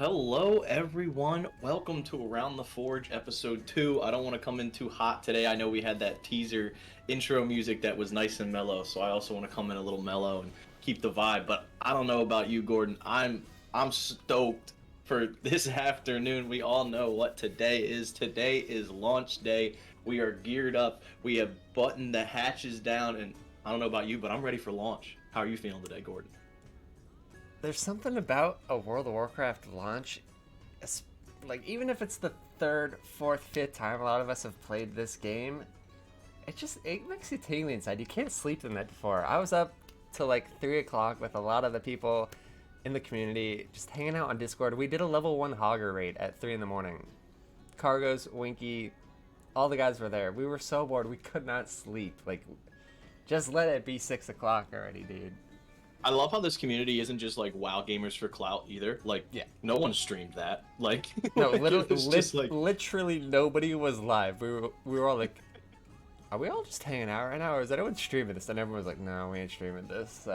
Hello, everyone. Welcome to Around the Forge, episode 2. I don't want to come in too hot today. I know we had that teaser intro music that was nice and mellow, so I also want to come in a little mellow and keep the vibe. But I don't know about you, Gordon. I'm stoked for this afternoon. We all know what today is. Today is launch day. We are geared up. We have buttoned the hatches down, and I don't know about you, but I'm ready for launch. How are you feeling today, Gordon? There's something about a World of Warcraft launch, like even if it's the third, fourth, fifth time a lot of us have played this game, it makes you tingly inside. You can't sleep the night before. I was up till like 3 o'clock with a lot of the people in the community just hanging out on Discord. We did a level 1 Hogger raid at 3 in the morning. Cargos, Winky, all the guys were there. We were so bored we could not sleep. Like, just let it be 6 o'clock already, dude. I love how this community isn't just like WoW gamers for clout either. Like, Yeah. no one streamed that. Like, No, literally, literally nobody was live. We were all like, are we all just hanging out right now, or is anyone streaming this? And everyone was like, no, we ain't streaming this.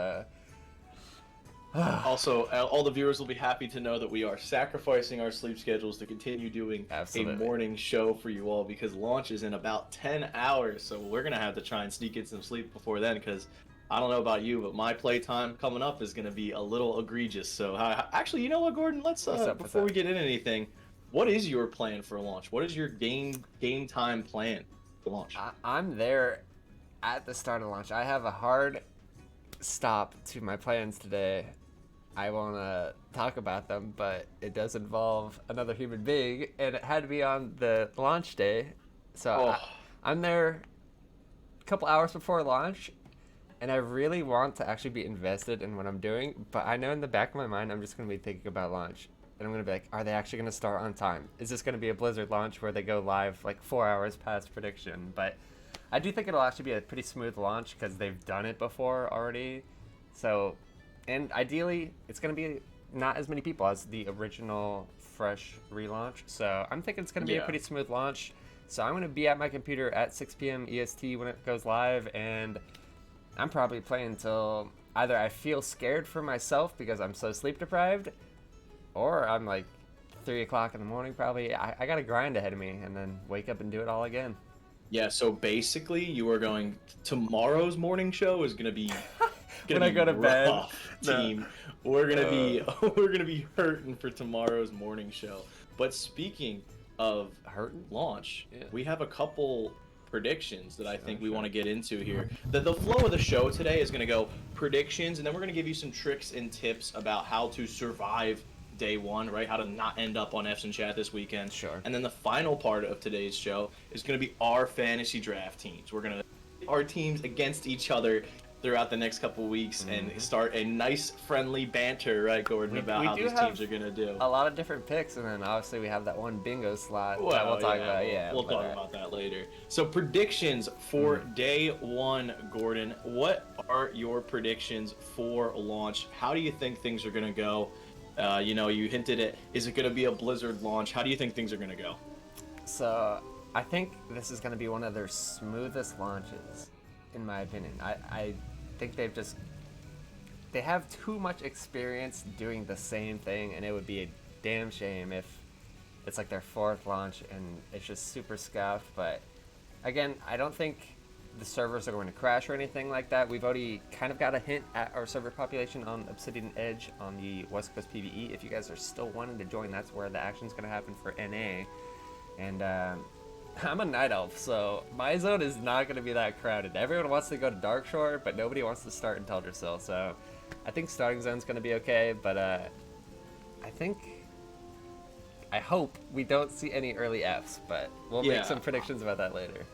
Also, all the viewers will be happy to know that we are sacrificing our sleep schedules to continue doing Absolutely. a morning show for you all because launch is in about 10 hours. So we're going to have to try and sneak in some sleep before then because I don't know about you, but my playtime coming up is going to be a little egregious. So actually, you know what, Gordon? Let's before we get into anything, what is your plan for launch? What is your game time plan for launch? I'm there at the start of launch. I have a hard stop to my plans today. I won't talk about them, but it does involve another human being, and it had to be on the launch day. So I'm there a couple hours before launch, and I really want to actually be invested in what I'm doing, but I know in the back of my mind I'm just going to be thinking about launch. And I'm going to be like, are they actually going to start on time? Is this going to be a Blizzard launch where they go live like 4 hours past prediction? But I do think it'll actually be a pretty smooth launch because they've done it before already. So, and ideally, it's going to be not as many people as the original fresh relaunch. So I'm thinking it's going to be a pretty smooth launch. So I'm going to be at my computer at 6 p.m. EST when it goes live, and I'm probably playing until either I feel scared for myself because I'm so sleep deprived, or I'm like 3 o'clock in the morning probably. I got a grind ahead of me and then wake up and do it all again. Yeah, so basically you are going, tomorrow's morning show is going to be when I go to bed, team. No. We're gonna be hurting for tomorrow's morning show. But speaking of launch, we have a couple predictions that I think we want to get into here. The flow of the show today is going to go predictions, and then we're going to give you some tricks and tips about how to survive day one, right? How to not end up on F's and Chat this weekend. Sure. And then the final part of today's show is going to be our fantasy draft teams. We're going to our teams against each other throughout the next couple weeks and start a nice friendly banter, right, Gordon, about how these teams are going to do. A lot of different picks, and then obviously we have that one bingo slot well, that we'll talk about. Yeah, we'll talk about that later. So predictions for day one, Gordon. What are your predictions for launch? How do you think things are going to go? You hinted at, is it going to be a Blizzard launch? How do you think things are going to go? So I think this is going to be one of their smoothest launches, in my opinion. I think they have too much experience doing the same thing, and it would be a damn shame if it's like their fourth launch and it's just super scuffed. But again, I don't think the servers are going to crash or anything like that. We've already kind of got a hint at our server population on Obsidian Edge on the West Coast PvE. If you guys are still wanting to join, that's where the action's going to happen for NA. And I'm a Night Elf, so my zone is not going to be that crowded. Everyone wants to go to Darkshore, but nobody wants to start in Teldrassil. So I think starting zone's going to be okay, but I hope we don't see any early Fs, but we'll make some predictions about that later.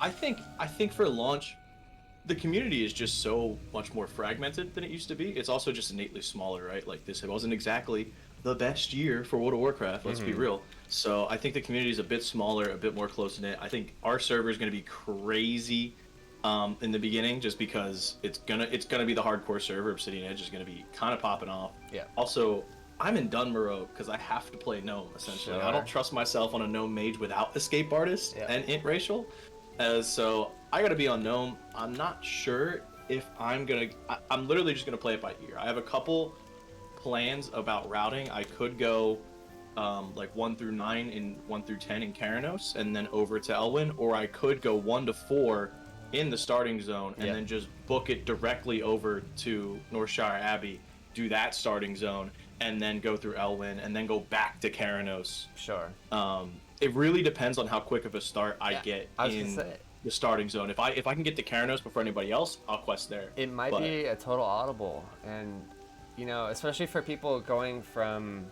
I think for launch, the community is just so much more fragmented than it used to be. It's also just innately smaller, right? Like, this wasn't exactly the best year for World of Warcraft, let's be real. So I think the community is a bit smaller, a bit more close-knit. I think our server is going to be crazy in the beginning, just because it's gonna be the hardcore server. Obsidian Edge is going to be kind of popping off. Yeah. Also, I'm in Dunmurrow because I have to play Gnome, essentially. Sure. I don't trust myself on a Gnome mage without Escape Artist and Int Racial. So I gotta be on Gnome. I'm not sure if I'm literally just gonna play it by ear. I have a couple plans about routing. I could go like 1 through 9 and 1 through 10 in Karanos, and then over to Elwyn, or I could go 1 to 4 in the starting zone and then just book it directly over to Northshire Abbey, do that starting zone, and then go through Elwyn and then go back to Karanos. Sure. It really depends on how quick of a start I get in the starting zone. If I can get to Karanos before anybody else, I'll quest there. It might be a total audible, and you know, especially for people going from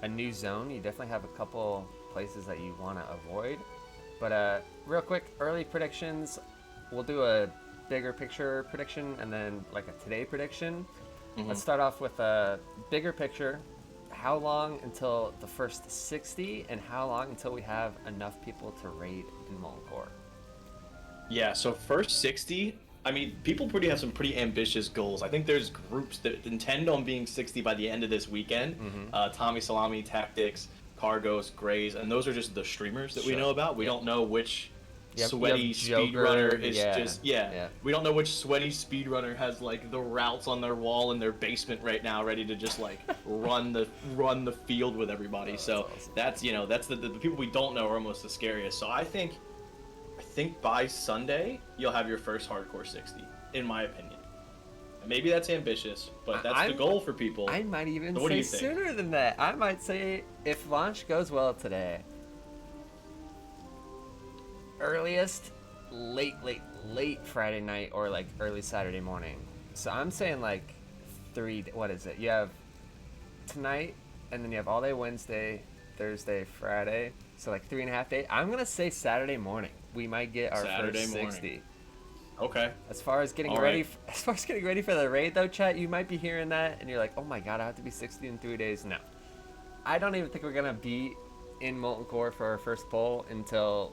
a new zone, you definitely have a couple places that you want to avoid. But real quick, early predictions. We'll do a bigger picture prediction and then like a today prediction. Let's start off with a bigger picture. How long until the first 60, and how long until we have enough people to raid in Molten Core? Yeah, so first 60, I mean, people have some pretty ambitious goals. I think there's groups that intend on being 60 by the end of this weekend. Tommy Salami, Tactics, Cargos, Grays, and those are just the streamers that we know about. We don't know which sweaty speedrunner is we don't know which sweaty speedrunner has like the routes on their wall in their basement right now, ready to just like run the field with everybody. So awesome. That's that's the people we don't know are almost the scariest. So I think by Sunday you'll have your first hardcore 60, in my opinion. Maybe that's ambitious, but that's the goal for people. I might even say sooner than that. I might say if launch goes well today, earliest late Friday night or like early Saturday morning. So I'm saying like what is it? You have tonight, and then you have all day Wednesday, Thursday, Friday. So like 3.5 days. I'm gonna say Saturday morning. We might get our Saturday first 60. Morning. Okay. As far as getting ready for the raid though, chat, you might be hearing that and you're like, oh my god, I have to be 60 in 3 days. No, I don't even think we're gonna be in Molten Core for our first poll until,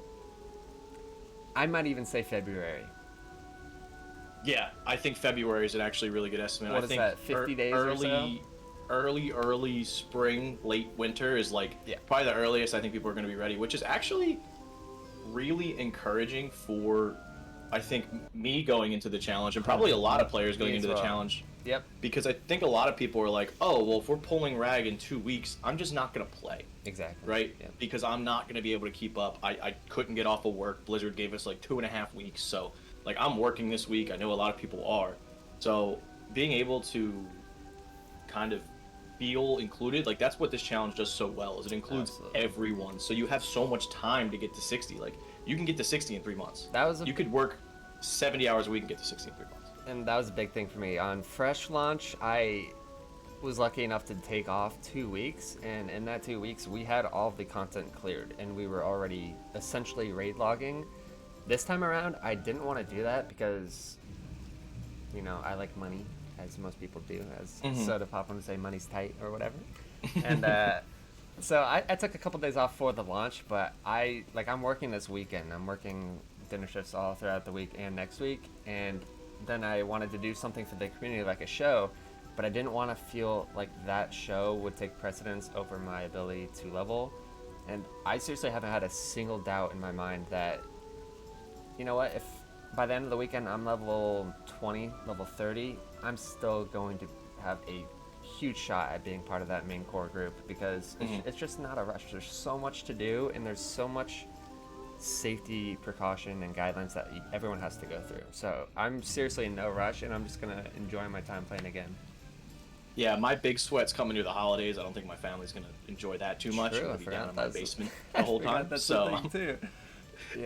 I might even say February. Yeah, I think February is an actually really good estimate. What I is think that, 50 days or so? Early spring, late winter is like probably the earliest I think people are going to be ready, which is actually really encouraging for, I think, me going into the challenge, and probably a lot of players going into the challenge. Yep. Because I think a lot of people are like, oh, well, if we're pulling RAG in 2 weeks, I'm just not going to play. Exactly. Right? Yep. Because I'm not going to be able to keep up. I couldn't get off of work. Blizzard gave us like 2.5 weeks. So, like, I'm working this week. I know a lot of people are. So, being able to kind of feel included, like, that's what this challenge does so well, is it includes everyone. So, you have so much time to get to 60. Like, you can get to 60 in 3 months. You could work 70 hours a week and get to 60 in 3 months. And that was a big thing for me. On fresh launch, I was lucky enough to take off 2 weeks, and in that 2 weeks we had all of the content cleared and we were already essentially raid logging. This time around I didn't want to do that because, you know, I like money, as most people do, as Soda Pop would say, money's tight or whatever. And so I took a couple days off for the launch, but I'm working this weekend. I'm working dinner shifts all throughout the week and next week, and then I wanted to do something for the community, like a show, but I didn't want to feel like that show would take precedence over my ability to level. And I seriously haven't had a single doubt in my mind that, you know what, if by the end of the weekend I'm level 20, level 30, I'm still going to have a huge shot at being part of that main core group, because it's just not a rush. There's so much to do, and there's so much safety precaution and guidelines that everyone has to go through. So I'm seriously in no rush, and I'm just gonna enjoy my time playing again. Yeah, my big sweat's coming through the holidays. I don't think my family's gonna enjoy that too much. I'm gonna be down in my basement the whole time. So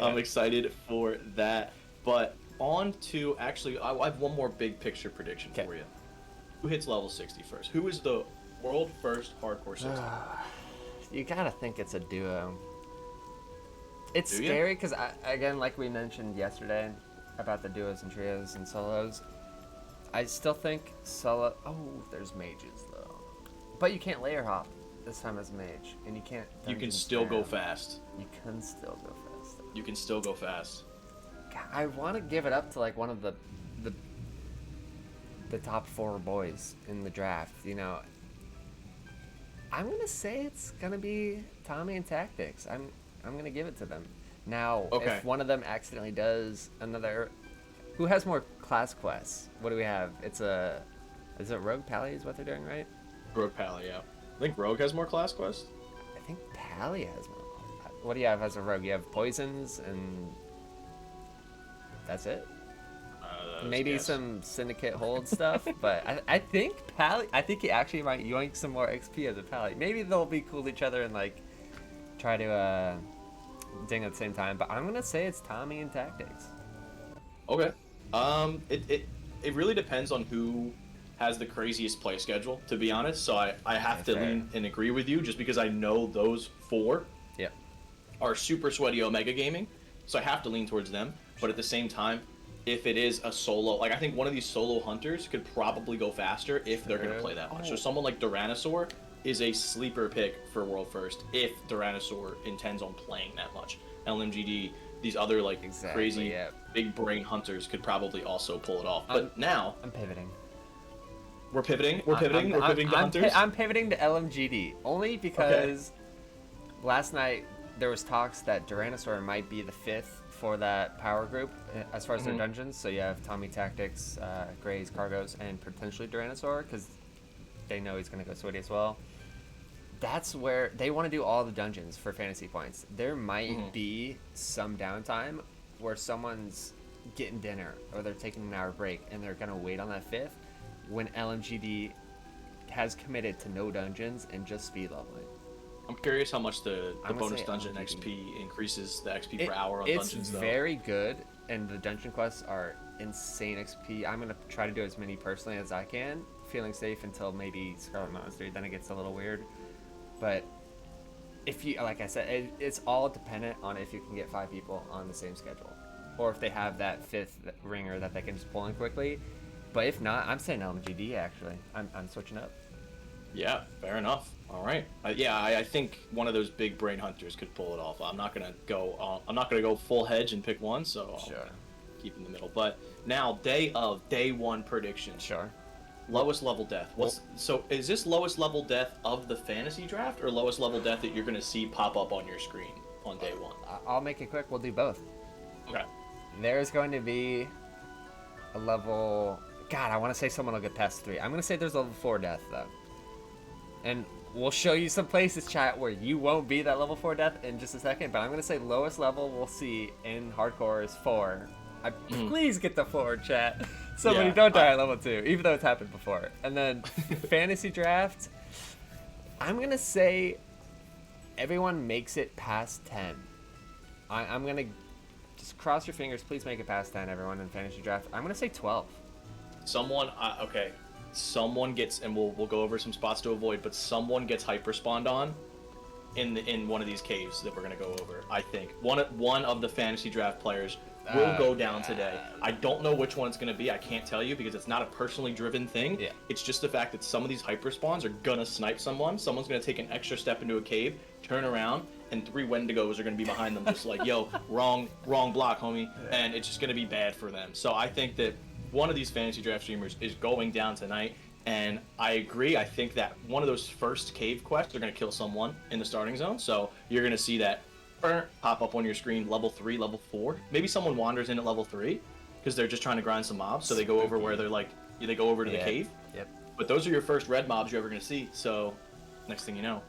I'm excited for that. But on to, actually, I have one more big picture prediction for you. Who hits level 60 first? Who is the world first hardcore 60? You gotta think it's a duo. It's scary because, again, like we mentioned yesterday about the duos and trios and solos, I still think solo... Oh, there's mages, though. But you can't layer hop this time as a mage, and you can't... You can still go fast. You can still go fast. You can still go fast. God, I want to give it up to, like, one of the top 4 boys in the draft, you know. I'm going to say it's going to be Tommy and Tactics. I'm going to give it to them. Now, if one of them accidentally does another... Who has more class quests? What do we have? Is it Rogue Pally is what they're doing, right? Rogue Pally, yeah. I think Rogue has more class quests. I think Pally has one. What do you have as a rogue? You have poisons, and that's it. Maybe some syndicate hold stuff, but I think Pally. I think he actually might yoink some more XP as a Pally. Maybe they'll be cool to each other and like try to ding at the same time. But I'm gonna say it's Tommy and Tactics. Okay. It really depends on who has the craziest play schedule, to be honest. So I have to lean and agree with you just because I know those four are super sweaty Omega gaming. So I have to lean towards them. But at the same time, if it is a solo, like I think one of these solo hunters could probably go faster if they're going to play that much. So someone like Tyrannosaur is a sleeper pick for World First if Tyrannosaur intends on playing that much. LMGD, these other like crazy big brain hunters could probably also pull it off. But now I'm pivoting. We're pivoting to hunters. I'm pivoting to LMGD only because last night there was talks that Tyrannosaur might be the 5th for that power group as far as their dungeons. So you have Tommy Tactics, Grays, Cargos, and potentially Tyrannosaur because they know he's going to go sweaty as well. That's where they want to do all the dungeons for fantasy points. There might be some downtime where someone's getting dinner or they're taking an hour break and they're going to wait on that 5th when LMGD has committed to no dungeons and just speed leveling. I'm curious how much the bonus dungeon XP increases the XP per hour on dungeons, though. It's very good, and the dungeon quests are insane XP. I'm going to try to do as many personally as I can, feeling safe until maybe Scarlet Mountain 3, then it gets a little weird. But if you, like I said, it's all dependent on if you can get 5 people on the same schedule, or if they have that 5th ringer that they can just pull in quickly. But if not, I'm saying LMGD actually. I'm switching up. Yeah, fair enough. All right. I think one of those big brain hunters could pull it off. I'm not gonna go full hedge and pick one, so I'll keep in the middle. But now, day 1 prediction. Sure. Lowest level death. So is this lowest level death of the fantasy draft or lowest level death that you're gonna see pop up on your screen on day 1? I'll make it quick. We'll do both. Okay. There's going to be a level. God, I want to say someone will get past 3. I'm going to say there's level 4 death, though. And we'll show you some places, chat, where you won't be that level 4 death in just a second. But I'm going to say lowest level we'll see in hardcore is 4. Please get the 4, chat. Somebody don't die at level 2, even though it's happened before. And then fantasy draft, I'm going to say everyone makes it past 10. I'm going to just cross your fingers. Please make it past 10, everyone, in fantasy draft. I'm going to say 12. Someone gets, and we'll go over some spots to avoid, but someone gets hyper spawned on in one of these caves that we're gonna go over. I think one of the fantasy draft players will go down today. I don't know which one it's gonna be. I can't tell you because it's not a personally driven thing. Yeah. It's just the fact that some of these hyper spawns are gonna snipe someone. Someone's gonna take an extra step into a cave, turn around, and 3 Wendigos are gonna be behind them, just like, yo, wrong block, homie, and it's just gonna be bad for them. So I think that one of these fantasy draft streamers is going down tonight, and I agree. I think that one of those first cave quests are going to kill someone in the starting zone, so you're going to see that pop up on your screen, level 3, level 4. Maybe someone wanders in at level 3 because they're just trying to grind some mobs, so they go over where they're like, they go over to the cave. Yep. But those are your first red mobs you're ever going to see, so next thing you know,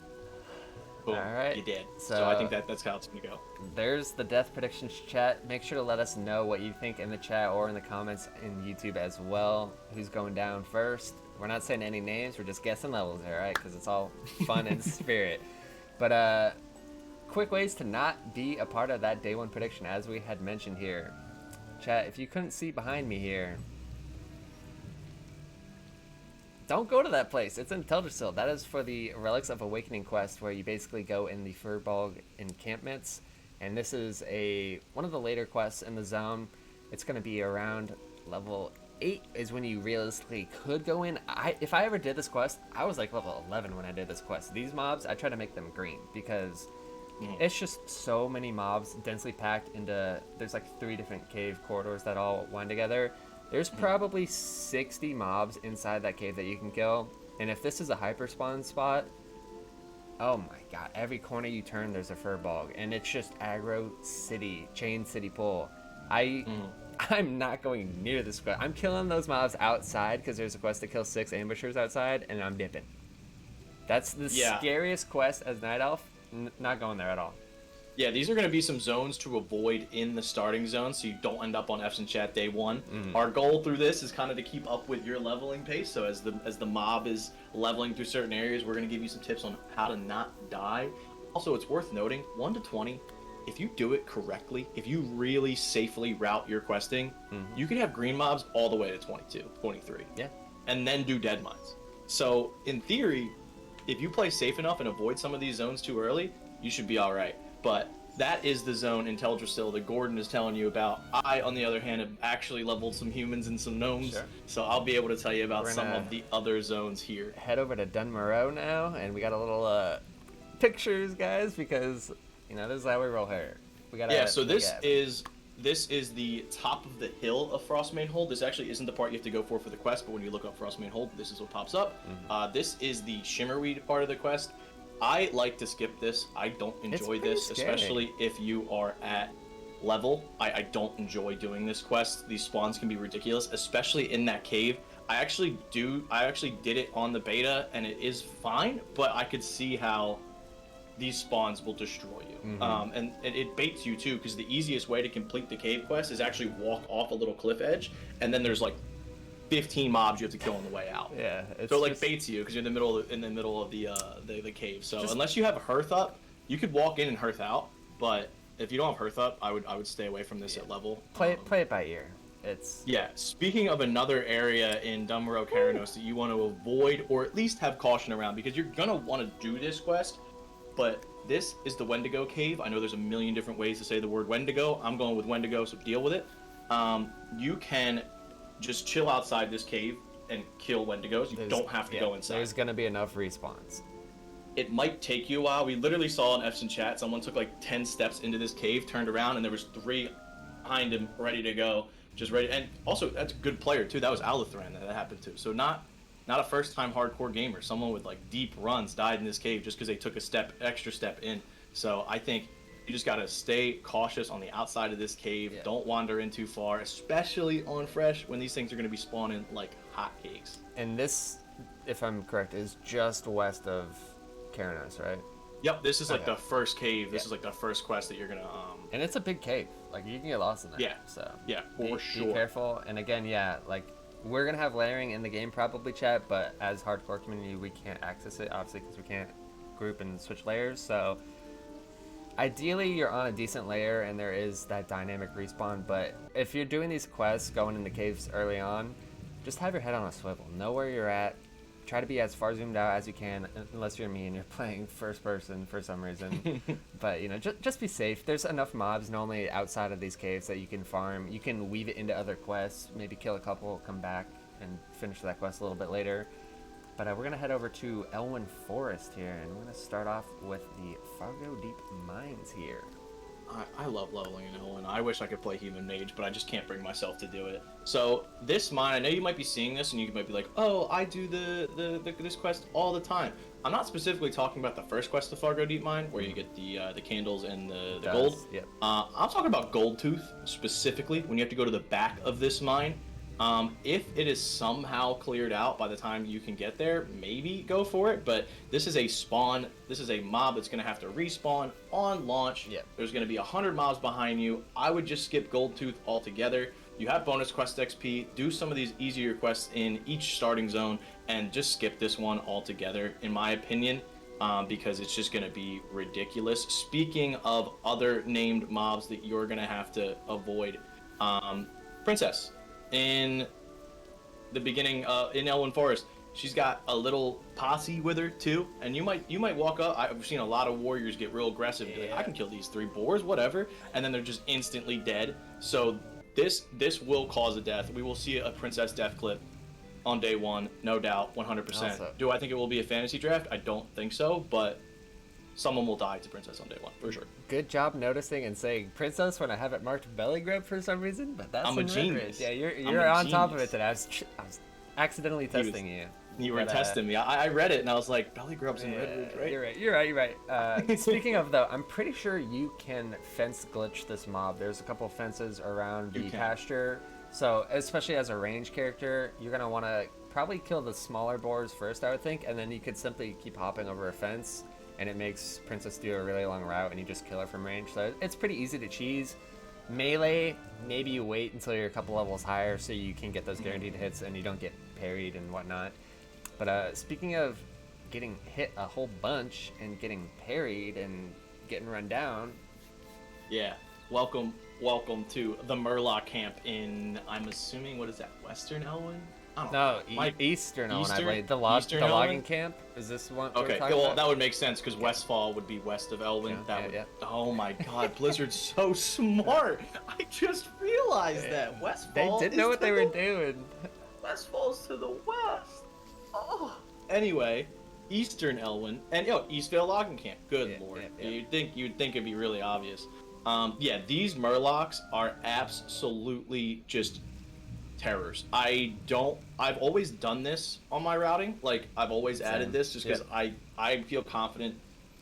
boom, all right, you're dead. So I think that's how it's going to go. There's the death predictions chat. Make sure to let us know what you think in the chat or in the comments in YouTube as well. Who's going down first? We're not saying any names. We're just guessing levels here, right? Because it's all fun and spirit. But quick ways to not be a part of that day 1 prediction, as we had mentioned here. Chat, if you couldn't see behind me here, don't go to that place. It's in Teldrassil. That is for the Relics of Awakening quest, where you basically go in the Furbog encampments. And this is one of the later quests in the zone. It's going to be around level 8 is when you realistically could go in. If I ever did this quest, I was like level 11 when I did this quest. These mobs, I try to make them green because it's just so many mobs densely packed into. There's like 3 different cave corridors that all wind together. There's probably 60 mobs inside that cave that you can kill. And if this is a hyper spawn spot, oh my god, every corner you turn there's a furbog, and it's just aggro city, chain city pull. I'm not going near this quest. I'm killing those mobs outside because there's a quest to kill 6 ambushers outside, and I'm dipping. That's the scariest quest as Night Elf not going there at all. Yeah, these are going to be some zones to avoid in the starting zone, so you don't end up on F's in chat day one. Our goal through this is kind of to keep up with your leveling pace. So as the mob is leveling through certain areas, we're going to give you some tips on how to not die. Also, it's worth noting, 1 to 20, if you do it correctly, if you really safely route your questing, you can have green mobs all the way to 22, 23. Yeah. And then do dead mines. So in theory, if you play safe enough and avoid some of these zones too early, you should be all right. But that is the zone in Teldrassil that Gordon is telling you about. I, on the other hand, have actually leveled some humans and some gnomes, Sure. So I'll be able to tell you about some of the other zones here. Head over to Dunmoreau now, and we got a little pictures, guys, because this is how we roll here. We got so this is the top of the hill of Frostmane Hold. This actually isn't the part you have to go for the quest, but when you look up Frostmane Hold, this is what pops up. This is the Shimmerweed part of the quest. I like to skip this. I don't enjoy this, especially if you are at level. I don't enjoy doing this quest. These spawns can be ridiculous, especially in that cave. I actually did it on the beta, and it is fine, but I could see how these spawns will destroy you. And it baits you too, because the easiest way to complete the cave quest is actually walk off a little cliff edge, and then there's like 15 mobs you have to kill on the way out. Yeah, so it like baits you because you're in the middle of the cave. So unless you have hearth up, you could walk in and hearth out. But if you don't have hearth up, I would stay away from this at level. Play it by ear. It's Speaking of another area in Dunmoreau Caranos that you want to avoid or at least have caution around, because you're gonna want to do this quest, but this is the Wendigo cave. I know there's a million different ways to say the word Wendigo. I'm going with Wendigo, so deal with it. You can just chill outside this cave and kill Wendigos. You don't have to go inside. There's gonna be enough respawns. It might take you a while. We literally saw in F's in chat, someone took like 10 steps into this cave, turned around, and there was 3 behind him ready to go. Just ready. And also, that's a good player too. That was Alithran that happened to. So not a first-time hardcore gamer. Someone with like deep runs died in this cave just because they took extra step in. So I think you just gotta stay cautious on the outside of this cave. Don't wander in too far, especially on fresh when these things are gonna be spawning like hotcakes. And this, if I'm correct, is just west of Caranos, right? Yep, this is like the first cave. This is like the first quest that you're gonna And it's a big cave. Like you can get lost in there. Yeah. So for sure. Be careful. And again, like we're gonna have layering in the game probably, chat, but as hardcore community we can't access it obviously because we can't group and switch layers. So ideally you're on a decent layer and there is that dynamic respawn, but if you're doing these quests going into caves early on, just have your head on a swivel. Know where you're at. Try to be as far zoomed out as you can, unless you're me and you're playing first person for some reason. But just be safe. There's enough mobs normally outside of these caves that you can farm. You can weave it into other quests, maybe kill a couple, come back and finish that quest a little bit later. But we're gonna head over to Elwyn Forest here, and we're gonna start off with the Fargo Deep Mines here. I love leveling in Elwyn. I wish I could play Human Mage, but I just can't bring myself to do it. So this mine, I know you might be seeing this and you might be like, oh, I do this quest all the time. I'm not specifically talking about the first quest of Fargo Deep Mine, where you get the candles and the gold. Yep. I'm talking about Goldtooth specifically, when you have to go to the back of this mine. If it is somehow cleared out by the time you can get there, maybe go for it, but this is a spawn, this is a mob that's going to have to respawn on launch. Yep. There's going to be 100 mobs behind you. I would just skip Goldtooth altogether. You have bonus quest XP, do some of these easier quests in each starting zone, and just skip this one altogether, in my opinion, because it's just going to be ridiculous. Speaking of other named mobs that you're going to have to avoid, Princess. In the beginning, in Elwyn Forest, she's got a little posse with her too, and you might walk up. I've seen a lot of warriors get real aggressive. And be like, I can kill these 3 boars, whatever, and then they're just instantly dead. So this will cause a death. We will see a princess death clip on day 1, no doubt, 100%. Also, do I think it will be a fantasy draft? I don't think so, but someone will die to princess on day 1 for sure. Good job noticing and saying princess when I have it marked belly grub for some reason, but that's I'm a genius. Yeah, you're on top of it today. I was accidentally testing you. You were testing me. I read it and I was like, belly grubs and redwoods, right? You're right. Speaking of though, I'm pretty sure you can fence glitch this mob. There's a couple fences around the pasture. So especially as a range character, you're gonna want to probably kill the smaller boars first, I would think, and then you could simply keep hopping over a fence. and it makes Princess do a really long route, and you just kill her from range. So it's pretty easy to cheese. Melee, maybe you wait until you're a couple levels higher so you can get those guaranteed hits and you don't get parried and whatnot. But speaking of getting hit a whole bunch and getting parried and getting run down. Yeah, welcome to the Murloc Camp in, I'm assuming, what is that, Western Elwyn? I don't know. Eastern Elwyn, I believe. The Eastern logging camp? Is this one? Okay, well, that would make sense because Westfall would be west of Elwyn. Oh my god, Blizzard's so smart! I just realized that. Westfall They did know what they were doing. Westfall's to the west. Oh. Anyway, Eastern Elwyn, and Eastvale Logging Camp. Good lord. You'd think it'd be really obvious. These Murlocs are absolutely just terrors. I've always done this on my routing. Like, I've always added this just because I feel confident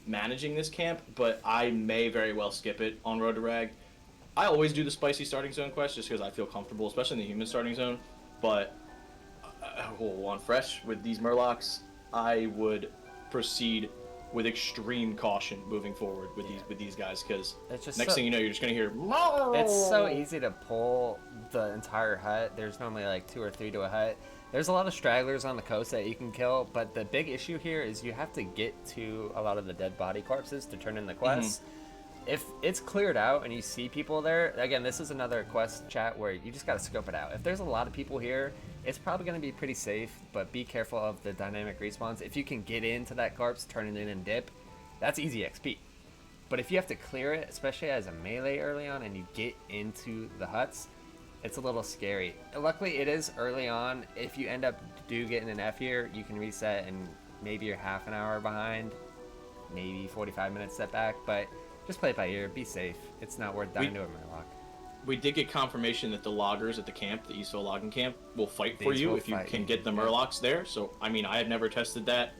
managing this camp, but I may very well skip it on Road to Rag. I always do the spicy starting zone quest just because I feel comfortable, especially in the human starting zone. But on fresh with these Murlocs, I would proceed with extreme caution moving forward with these guys, because next thing you know, you're just gonna hear. It's so easy to pull the entire hut. There's normally like 2 or 3 to a hut. There's a lot of stragglers on the coast that you can kill, but the big issue here is you have to get to a lot of the dead body corpses to turn in the quests. If it's cleared out and you see people there, again, this is another quest chat where you just gotta scope it out. If there's a lot of people here, it's probably going to be pretty safe, but be careful of the dynamic respawns. If you can get into that corpse, turn it in and dip, that's easy XP. But if you have to clear it, especially as a melee early on, and you get into the huts, it's a little scary. Luckily, it is early on. If you end up getting an F here, you can reset and maybe you're half an hour behind, maybe 45 minutes setback, but just play it by ear, be safe. It's not worth dying to a Murloc. We did get confirmation that the loggers at the camp, the Eastville Logging Camp, will fight for you if you can get the Murlocs there. So, I mean, I have never tested that.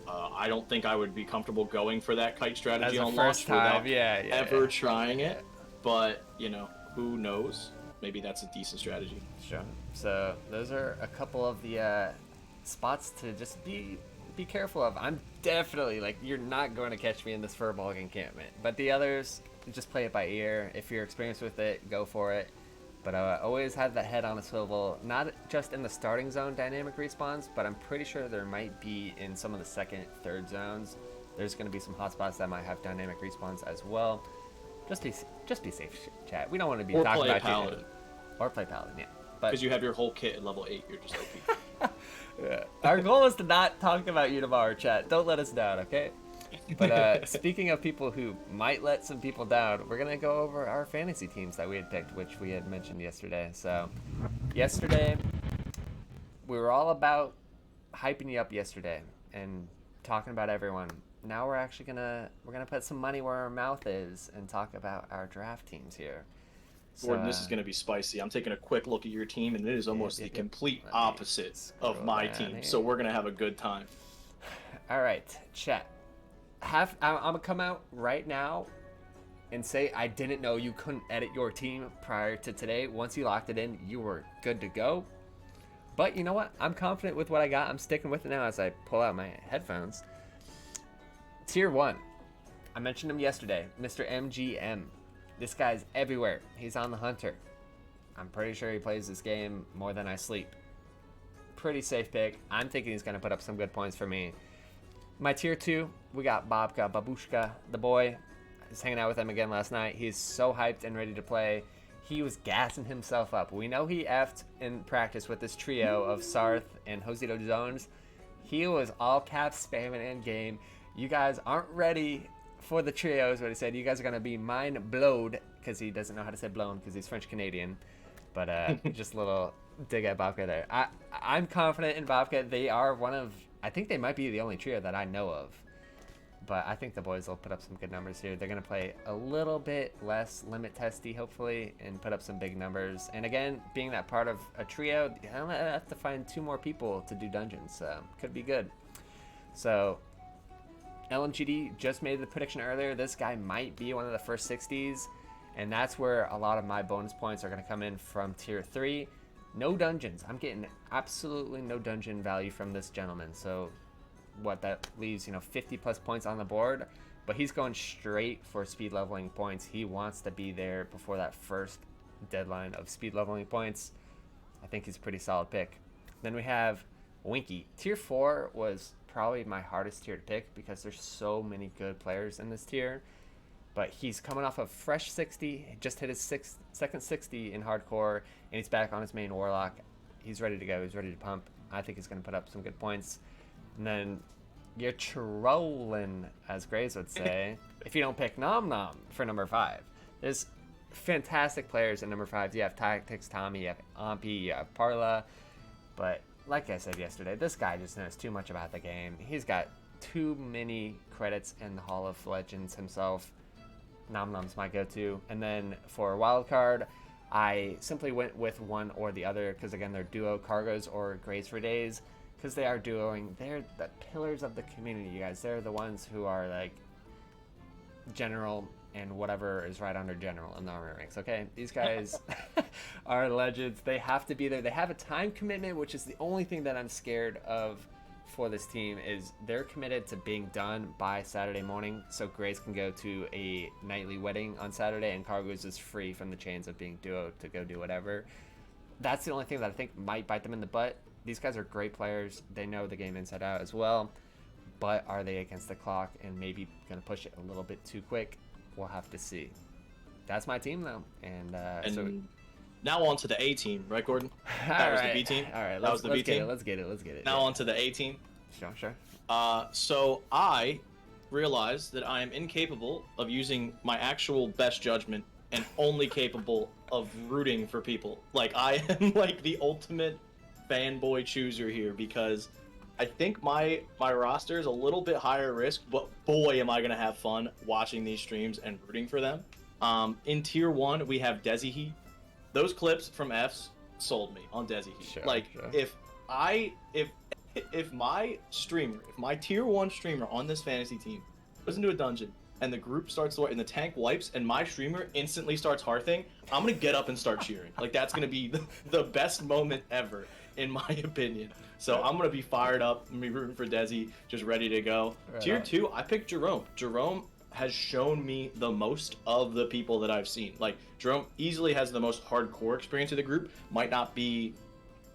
I don't think I would be comfortable going for that kite strategy on launch without ever trying it. But, who knows? Maybe that's a decent strategy. Sure. So, those are a couple of the spots to just be careful of. I'm definitely, you're not going to catch me in this furball encampment. But the others, just play it by ear. If you're experienced with it, go for it. But always have that head on a swivel, not just in the starting zone dynamic respawns, but I'm pretty sure there might be in some of the second, third zones. There's going to be some hotspots that might have dynamic respawns as well. Just be safe, chat. We don't want to be talking about Paladin. Or play Paladin, yeah. Because you have your whole kit at level 8, you're just OP. Yeah. Our goal is to not talk about you tomorrow, chat. Don't let us down, okay? But speaking of people who might let some people down, we're going to go over our fantasy teams that we had picked, which we had mentioned yesterday. So, yesterday, we were all about hyping you up yesterday and talking about everyone. Now we're actually going to put some money where our mouth is and talk about our draft teams here. Gordon, this is going to be spicy. I'm taking a quick look at your team, and it is almost the complete opposite of my team. So we're going to have a good time. All right, chat. I'm going to come out right now and say I didn't know you couldn't edit your team prior to today. Once you locked it in, you were good to go. But you know what? I'm confident with what I got. I'm sticking with it now as I pull out my headphones. Tier 1. I mentioned him yesterday, Mr. MGM. This guy's everywhere. He's on the Hunter. I'm pretty sure he plays this game more than I sleep. Pretty safe pick. I'm thinking he's going to put up some good points for me. My tier 2, we got Babushka, the boy. I was hanging out with him again last night. He's so hyped and ready to play. He was gassing himself up. We know he effed in practice with this trio of Sarth and Josito Jones. He was all caps spamming in game. You guys aren't ready for the trio is what he said. You guys are going to be mind blowed, because he doesn't know how to say blown because he's French-Canadian. But just a little dig at Babka there. I'm confident in Babka. They are I think they might be the only trio that I know of. But I think the boys will put up some good numbers here. They're going to play a little bit less limit testy, hopefully, and put up some big numbers. And again, being that part of a trio, I have to find 2 more people to do dungeons. So could be good. So LMGD just made the prediction earlier. This guy might be one of the first 60s, and that's where a lot of my bonus points are going to come in from tier 3. No dungeons. I'm getting absolutely no dungeon value from this gentleman, so what that leaves, 50 plus points on the board. But he's going straight for speed leveling points. He wants to be there before that first deadline of speed leveling points. I think he's a pretty solid pick. Then we have Winky. Tier 4 was probably my hardest tier to pick because there's so many good players in this tier. But he's coming off a fresh 60. He just hit his second 60 in hardcore, and he's back on his main Warlock. He's ready to go. He's ready to pump. I think he's going to put up some good points. And then you're trolling, as Graves would say, if you don't pick Nom Nom for number 5. There's fantastic players at number 5. You have Tactics Tommy, you have Ampi, you have Parla. But like I said yesterday, this guy just knows too much about the game. He's got too many credits in the Hall of Legends himself. Nom Nom's my go-to. And then for wildcard, I simply went with one or the other because, again, they're duo Cargos or Grays for Days. Because they are duoing. They're the pillars of the community, you guys. They're the ones who are like general and whatever is right under general in the armor ranks, okay? These guys are legends. They have to be there. They have a time commitment, which is the only thing that I'm scared of for this team is they're committed to being done by Saturday morning so Grace can go to a nightly wedding on Saturday and Cargos is free from the chains of being duo to go do whatever. That's the only thing that I think might bite them in the butt. These guys are great players. They know the game inside out as well. But are they against the clock and maybe going to push it a little bit too quick? We'll have to see. That's my team, though. And so now on to the A team, right, Gordon? That was the B team? All right, that was the B team? Let's get it. Now on to the A team. Sure. So I realized that I am incapable of using my actual best judgment and only capable of rooting for people. Like, I am like the ultimate fanboy chooser here because I think my roster is a little bit higher risk, but boy am I gonna have fun watching these streams and rooting for them. In tier 1 we have Desi. Those clips from F's sold me on Desi. Sure. If my tier 1 streamer on this fantasy team goes into a dungeon and the group starts to and the tank wipes and my streamer instantly starts hearthing, I'm gonna get up and start cheering. Like, that's gonna be the best moment ever, in my opinion. So I'm gonna be fired up. I'm gonna be rooting for Desi, just ready to go. Right. Tier 2, I picked Jerome. Jerome has shown me the most of the people that I've seen. Like, Jerome easily has the most hardcore experience of the group. Might not be,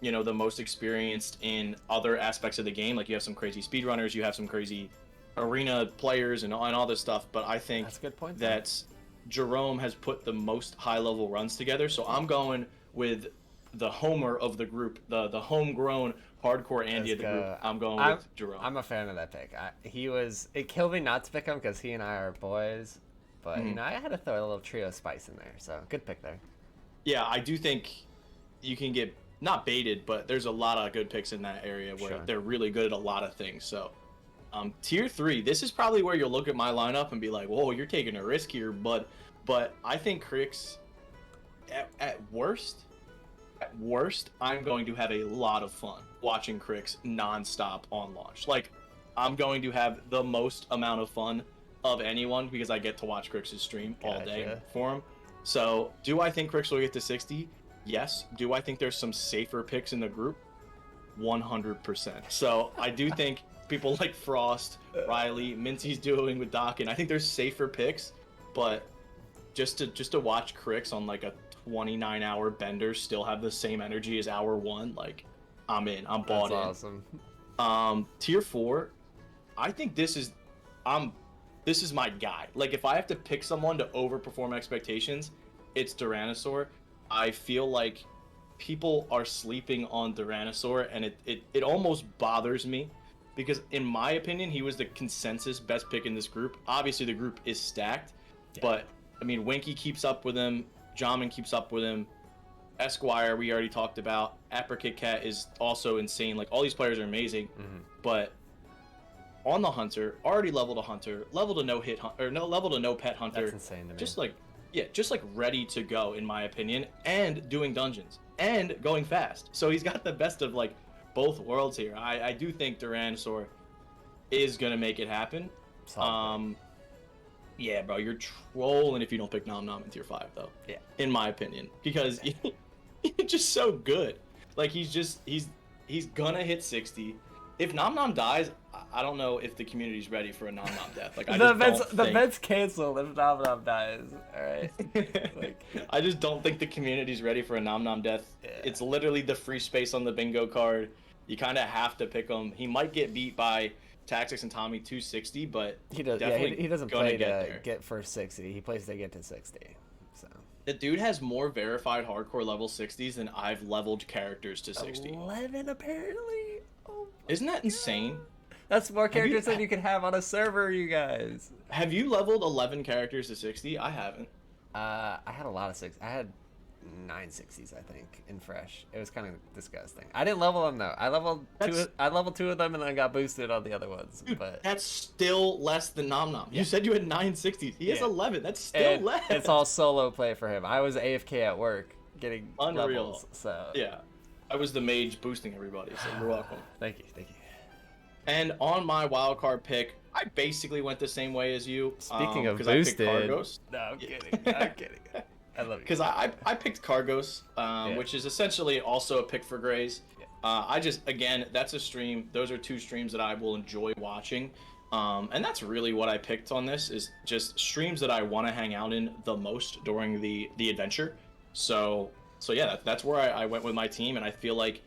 the most experienced in other aspects of the game. Like, you have some crazy speedrunners, you have some crazy arena players and all this stuff. But I think that's a good point, that Jerome has put the most high-level runs together. So I'm going with the homer of the group, the homegrown hardcore Andy of the group. I'm going with Jerome. I'm a fan of that pick. It killed me not to pick him because he and I are boys, but I had to throw a little trio spice in there. So good pick there. Yeah, I do think you can get not baited, but there's a lot of good picks in that area where they're really good at a lot of things. So tier 3, this is probably where you'll look at my lineup and be like, whoa, you're taking a risk here, but I think Crix at worst, I'm going to have a lot of fun watching Crix nonstop on launch. Like, I'm going to have the most amount of fun of anyone because I get to watch Crix's stream all day for him. So, do I think Crix will get to 60? Yes. Do I think there's some safer picks in the group? 100%. So, I do think people like Frost, Riley, Mincy's doing with Doc, and I think there's safer picks, but just to watch Crix on like a 29-hour bender still have the same energy as hour 1, like, I'm in. I'm bought That's in. Awesome. Tier 4, I think this is my guy. Like, if I have to pick someone to overperform expectations, it's Tyrannosaur. I feel like people are sleeping on Tyrannosaur, and it almost bothers me because, in my opinion, he was the consensus best pick in this group. Obviously, the group is stacked, but I mean, Winky keeps up with him. Jamin keeps up with him. Esquire, we already talked about. Apricot Cat is also insane. Like, all these players are amazing, but on the Hunter, already leveled a Hunter, leveled a leveled a no pet Hunter. That's insane to me. Just like ready to go, in my opinion, and doing dungeons and going fast. So he's got the best of like both worlds here. I do think Tyrannosaur is gonna make it happen. Yeah, bro, you're trolling if you don't pick Nom Nom in tier 5, though. Yeah. In my opinion, because he's just so good. Like, he's gonna hit 60. if Nom Nom dies, I don't know if the community's ready for a Nom Nom death. Like I The just event's don't the think. event's canceled if Nom Nom dies. All right. Like, I just don't think the community's ready for a Nom Nom death. Yeah. It's literally the free space on the bingo card. You kind of have to pick him. He might get beat by Tactics and Tommy 260, but he does. Yeah, definitely he doesn't gonna play get to there. get first 60. He plays to get to 60. So The dude has more verified hardcore level 60s than I've leveled characters to 60. 11 apparently. Oh my Isn't that insane? God. That's more characters than you can have on a server, you guys. Have you leveled 11 characters to 60? I haven't. I had a lot of six. I had 960s, I think, in fresh. It was kind of disgusting. I didn't level them though. I leveled two. I leveled 2 of them and then got boosted on the other ones. Dude, but that's still less than Nom Nom. Yeah. You said you had 960s. He has Yeah. 11. That's still and less. it's all solo play for him. I was AFK at work getting Unreal. levels. So Yeah. I was the mage boosting everybody, so you're welcome. thank you, thank you. And on my wildcard pick, I basically went the same way as you. Speaking of 'cause I picked boosted, Cargos. no, I'm kidding. I'm kidding. I love you. Because I picked Cargos, Yeah. which is essentially also a pick for Grays. Yeah. I just, again, that's a stream. Those are 2 streams that I will enjoy watching. And that's really what I picked on this, is just streams that I want to hang out in the most during the adventure. So yeah, that's where I went with my team, and I feel like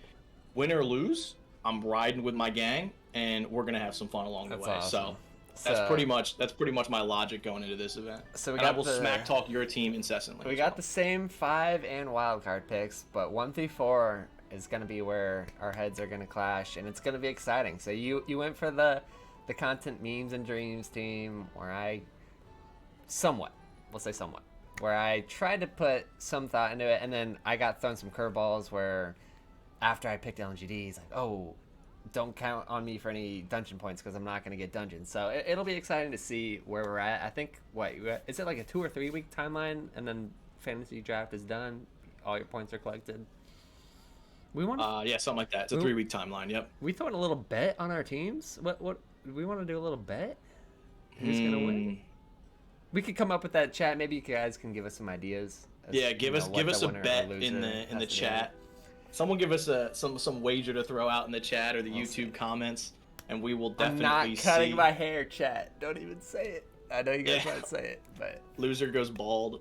win or lose, I'm riding with my gang, and we're gonna have some fun along the That's way. awesome. So that's pretty much my logic going into this event. So we and I got will the- smack talk your team incessantly. We as got well. the same 5 and wildcard picks, but 1 through 4 is going to be where our heads are going to clash, and it's going to be exciting. So you went for the content memes and dreams team, where I we'll say somewhat, where I tried to put some thought into it, and then I got thrown some curveballs where after I picked LMGDs, like, oh, don't count on me for any dungeon points because I'm not going to get dungeons. So it'll be exciting to see where we're at. I think, is it like a 2 or 3 week timeline, and then fantasy draft is done, all your points are collected? We want Yeah, something like that. It's a 3-week timeline. Yep. we throwing a little bet on our teams. What do we want to do? A little bet? Who's gonna win? We could come up with that chat. Maybe you guys can give us some ideas. Yeah, give us a bet in the chat. Someone give us some wager to throw out in the chat or the YouTube comments, and we will definitely I'm not cutting see. my hair, chat. Don't even say it. I know you guys Yeah. might say it, but Loser goes bald.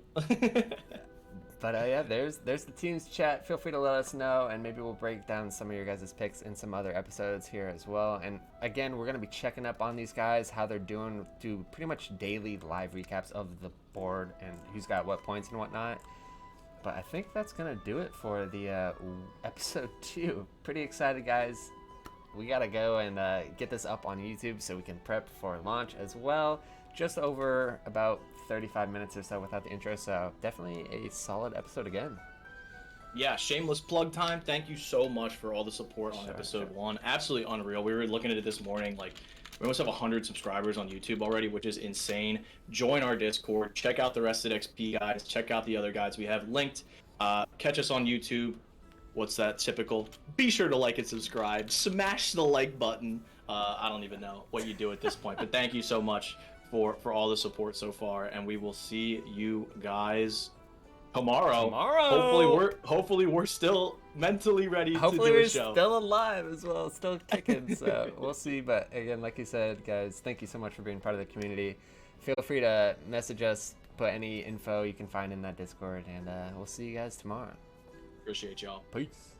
yeah, there's the team's chat. Feel free to let us know, and maybe we'll break down some of your guys' picks in some other episodes here as well. And again, we're gonna be checking up on these guys, how they're doing, do pretty much daily live recaps of the board and who's got what points and whatnot. But I think that's gonna do it for the episode 2. Pretty excited, guys. We gotta go and get this up on YouTube so we can prep for launch as well. Just over about 35 minutes or so without the intro, so definitely a solid episode again. Yeah, shameless plug time. Thank you so much for all the support on Sure, episode 1. Absolutely unreal. We were looking at it this morning. Like, we almost have 100 subscribers on YouTube already, which is insane. Join our Discord. Check out the Rested XP guys. Check out the other guides we have linked. Catch us on YouTube. What's that typical? Be sure to like and subscribe. Smash the like button. I don't even know what you do at this point, but thank you so much for all the support so far, and we will see you guys tomorrow. Hopefully we're still mentally ready Hopefully to do we're a show. still alive as well, still kicking, so we'll see. But again, like you said, guys, thank you so much for being part of the community. Feel free to message us, put any info you can find in that Discord, and we'll see you guys tomorrow. Appreciate y'all. Peace.